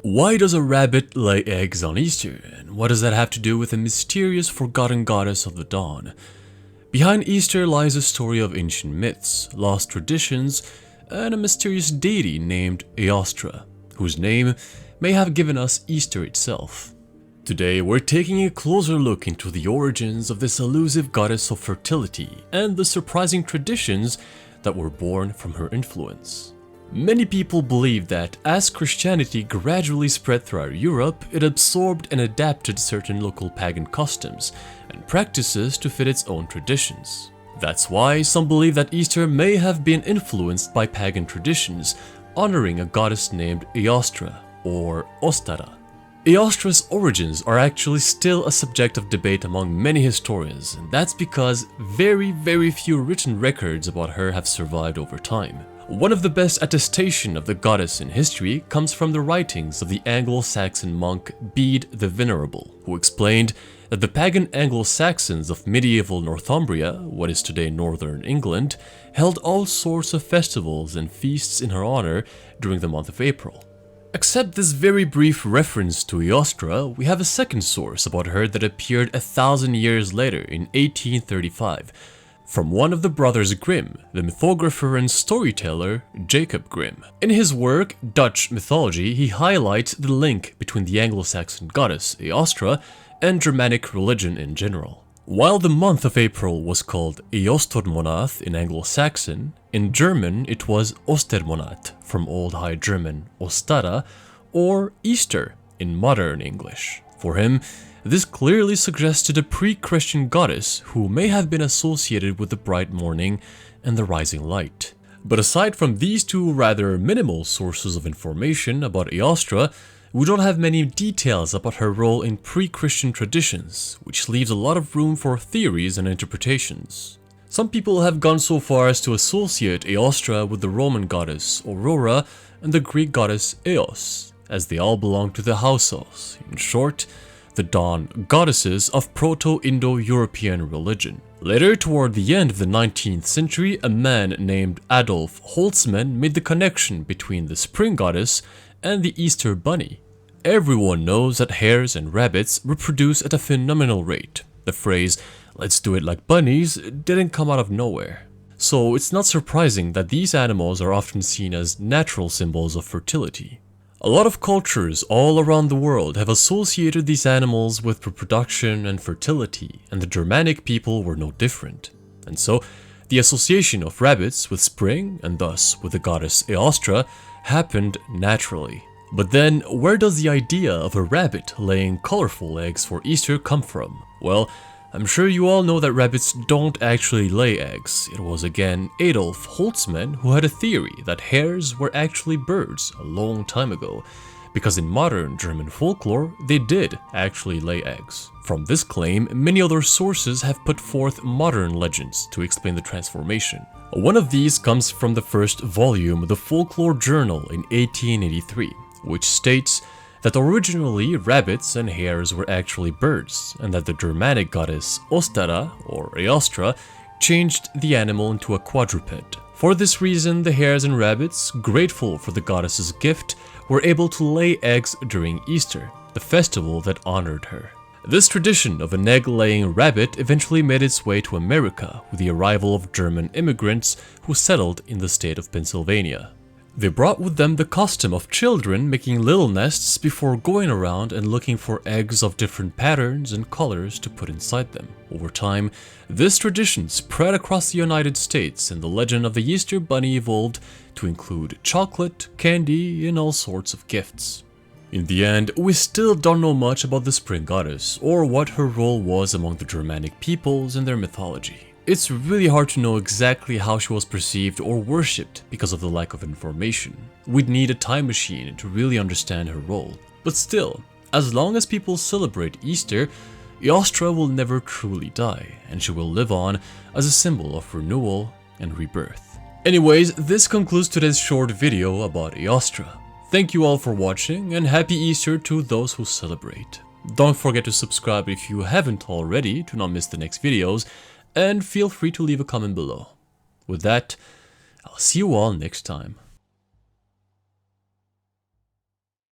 Why does a rabbit lay eggs on Easter, and what does that have to do with the mysterious forgotten goddess of the dawn? Behind Easter lies a story of ancient myths, lost traditions, and a mysterious deity named Eostra, whose name may have given us Easter itself. Today we're taking a closer look into the origins of this elusive goddess of fertility and the surprising traditions that were born from her influence. Many people believe that as Christianity gradually spread throughout Europe, it absorbed and adapted certain local pagan customs and practices to fit its own traditions. That's why some believe that Easter may have been influenced by pagan traditions, honoring a goddess named Eostre or Ostara. Eostra's origins are actually still a subject of debate among many historians, and that's because very few written records about her have survived over time. One of the best attestation of the goddess in history comes from the writings of the Anglo-Saxon monk Bede the Venerable, who explained that the pagan Anglo-Saxons of medieval Northumbria, what is today northern England, held all sorts of festivals and feasts in her honor during the month of April. Except this very brief reference to Eostra, we have a second source about her that appeared 1,000 years later in 1835, from one of the brothers Grimm, the mythographer and storyteller Jacob Grimm. In his work, Dutch Mythologie, he highlights the link between the Anglo-Saxon goddess Eostra and Germanic religion in general. While the month of April was called Eostormonat in Anglo-Saxon, in German it was Ostermonat, from Old High German Ostara, or Easter in modern English. For him, this clearly suggested a pre-Christian goddess who may have been associated with the bright morning and the rising light. But aside from these two rather minimal sources of information about Eostra, we don't have many details about her role in pre-Christian traditions, which leaves a lot of room for theories and interpretations. Some people have gone so far as to associate Eostra with the Roman goddess Aurora and the Greek goddess Eos, as they all belong to the households. In short, the dawn goddesses of Proto-Indo-European religion. Later, toward the end of the 19th century, a man named Adolf Holtzmann made the connection between the spring goddess and the Easter bunny. Everyone knows that hares and rabbits reproduce at a phenomenal rate. The phrase, "let's do it like bunnies," didn't come out of nowhere. So it's not surprising that these animals are often seen as natural symbols of fertility. A lot of cultures all around the world have associated these animals with reproduction and fertility, and the Germanic people were no different. And so, the association of rabbits with spring, and thus with the goddess Eostra, happened naturally. But then, where does the idea of a rabbit laying colorful eggs for Easter come from? Well, I'm sure you all know that rabbits don't actually lay eggs. It was again Adolf Holtzmann who had a theory that hares were actually birds a long time ago, because in modern German folklore, they did actually lay eggs. From this claim, many other sources have put forth modern legends to explain the transformation. One of these comes from the first volume of the Folklore Journal in 1883, which states that originally rabbits and hares were actually birds, and that the Germanic goddess Ostara, or Eostra, changed the animal into a quadruped. For this reason, the hares and rabbits, grateful for the goddess's gift, were able to lay eggs during Easter, the festival that honored her. This tradition of an egg-laying rabbit eventually made its way to America with the arrival of German immigrants who settled in the state of Pennsylvania. They brought with them the custom of children making little nests before going around and looking for eggs of different patterns and colors to put inside them. Over time, this tradition spread across the United States, and the legend of the Easter Bunny evolved to include chocolate, candy, and all sorts of gifts. In the end, we still don't know much about the spring goddess, or what her role was among the Germanic peoples and their mythology. It's really hard to know exactly how she was perceived or worshipped because of the lack of information. We'd need a time machine to really understand her role. But still, as long as people celebrate Easter, Eostra will never truly die, and she will live on as a symbol of renewal and rebirth. Anyways, this concludes today's short video about Eostra. Thank you all for watching, and happy Easter to those who celebrate. Don't forget to subscribe if you haven't already to not miss the next videos, and feel free to leave a comment below. With that, I'll see you all next time.